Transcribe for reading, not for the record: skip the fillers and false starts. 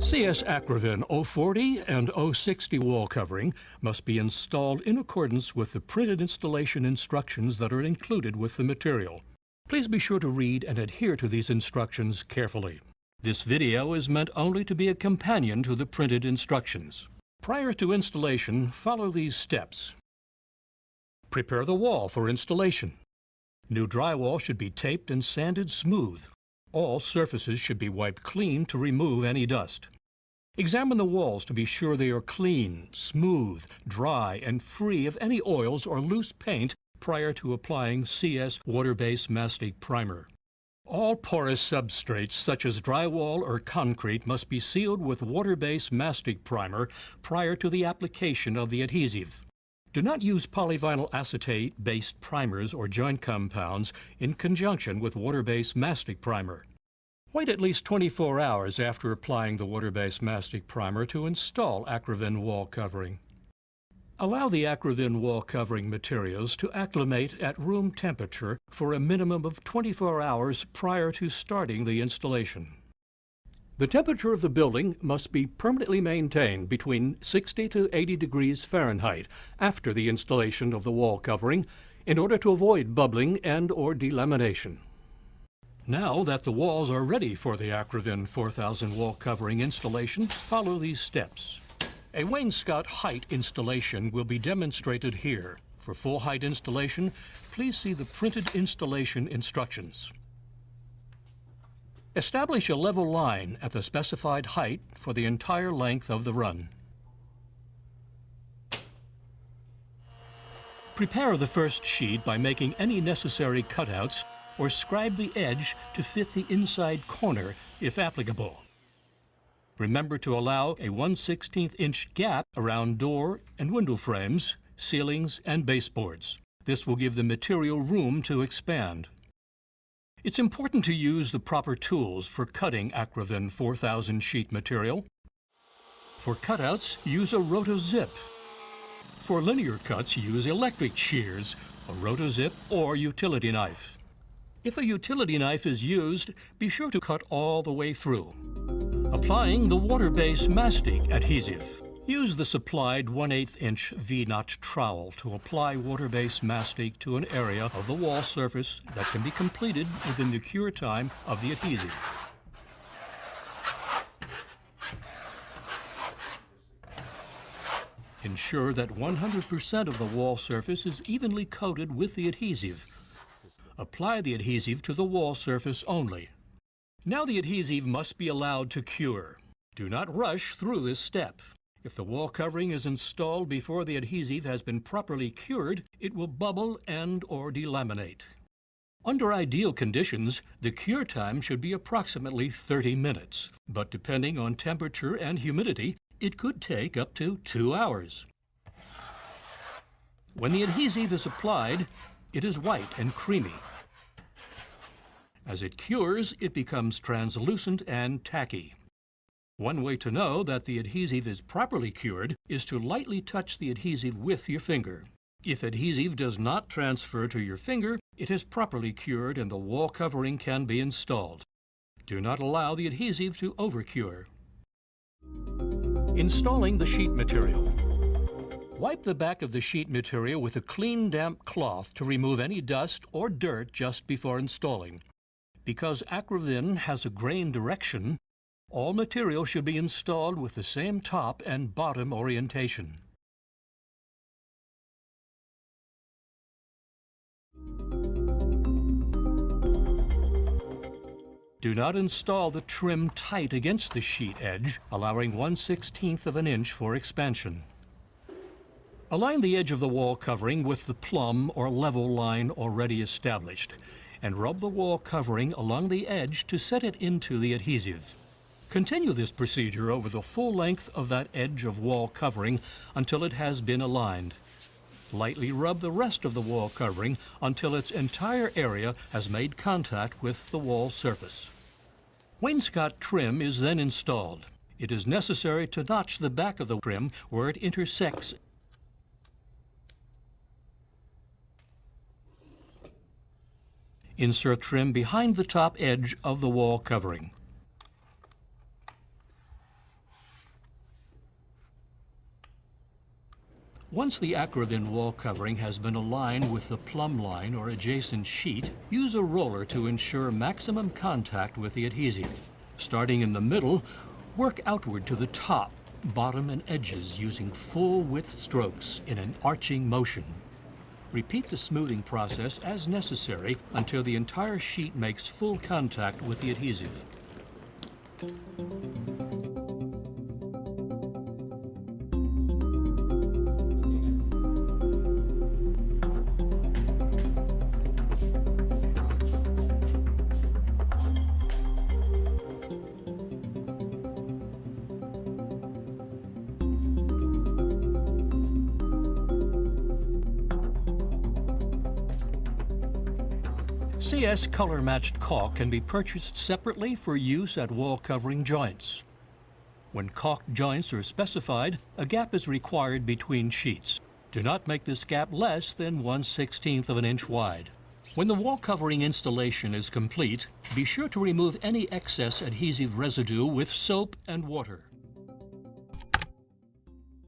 CS Acrovyn 040 and 060 wall covering must be installed in accordance with the printed installation instructions that are included with the material. Please be sure to read and adhere to these instructions carefully. This video is meant only to be a companion to the printed instructions. Prior to installation, follow these steps. Prepare the wall for installation. New drywall should be taped and sanded smooth. All surfaces should be wiped clean to remove any dust. Examine the walls to be sure they are clean, smooth, dry, and free of any oils or loose paint prior to applying CS water-based mastic primer. All porous substrates such as drywall or concrete must be sealed with water-based mastic primer prior to the application of the adhesive. Do not use polyvinyl acetate-based primers or joint compounds in conjunction with water-based mastic primer. Wait at least 24 hours after applying the water-based mastic primer to install Acrovyn wall covering. Allow the Acrovyn wall covering materials to acclimate at room temperature for a minimum of 24 hours prior to starting the installation. The temperature of the building must be permanently maintained between 60 to 80 degrees Fahrenheit after the installation of the wall covering in order to avoid bubbling and/or delamination. Now that the walls are ready for the Acrovyn 4000 wall covering installation, follow these steps. A wainscot height installation will be demonstrated here. For full height installation, please see the printed installation instructions. Establish a level line at the specified height for the entire length of the run. Prepare the first sheet by making any necessary cutouts or scribe the edge to fit the inside corner if applicable. Remember to allow a 1/16 inch gap around door and window frames, ceilings, and baseboards. This will give the material room to expand. It's important to use the proper tools for cutting Acrovyn 4000 sheet material. For cutouts, use a rotozip. For linear cuts, use electric shears, a rotozip, or utility knife. If a utility knife is used, be sure to cut all the way through. Applying the water-based mastic adhesive. Use the supplied 1/8 inch V-notch trowel to apply water-based mastic to an area of the wall surface that can be completed within the cure time of the adhesive. Ensure that 100% of the wall surface is evenly coated with the adhesive. Apply the adhesive to the wall surface only. Now the adhesive must be allowed to cure. Do not rush through this step. If the wall covering is installed before the adhesive has been properly cured, it will bubble and/or delaminate. Under ideal conditions, the cure time should be approximately 30 minutes, but depending on temperature and humidity, it could take up to 2 hours. When the adhesive is applied, it is white and creamy. As it cures, it becomes translucent and tacky. One way to know that the adhesive is properly cured is to lightly touch the adhesive with your finger. If adhesive does not transfer to your finger, it is properly cured and the wall covering can be installed. Do not allow the adhesive to overcure. Installing the sheet material. Wipe the back of the sheet material with a clean, damp cloth to remove any dust or dirt just before installing. Because Acrovyn has a grain direction, all material should be installed with the same top and bottom orientation. Do not install the trim tight against the sheet edge, allowing 1/16 of an inch for expansion. Align the edge of the wall covering with the plumb or level line already established, and rub the wall covering along the edge to set it into the adhesive. Continue this procedure over the full length of that edge of wall covering until it has been aligned. Lightly rub the rest of the wall covering until its entire area has made contact with the wall surface. Wainscot trim is then installed. It is necessary to notch the back of the trim where it intersects. Insert trim behind the top edge of the wall covering. Once the Acrovyn wall covering has been aligned with the plumb line or adjacent sheet, use a roller to ensure maximum contact with the adhesive. Starting in the middle, work outward to the top, bottom, and edges using full-width strokes in an arching motion. Repeat the smoothing process as necessary until the entire sheet makes full contact with the adhesive. CS color-matched caulk can be purchased separately for use at wall covering joints. When caulked joints are specified, a gap is required between sheets. Do not make this gap less than 1/16 of an inch wide. When the wall covering installation is complete, be sure to remove any excess adhesive residue with soap and water.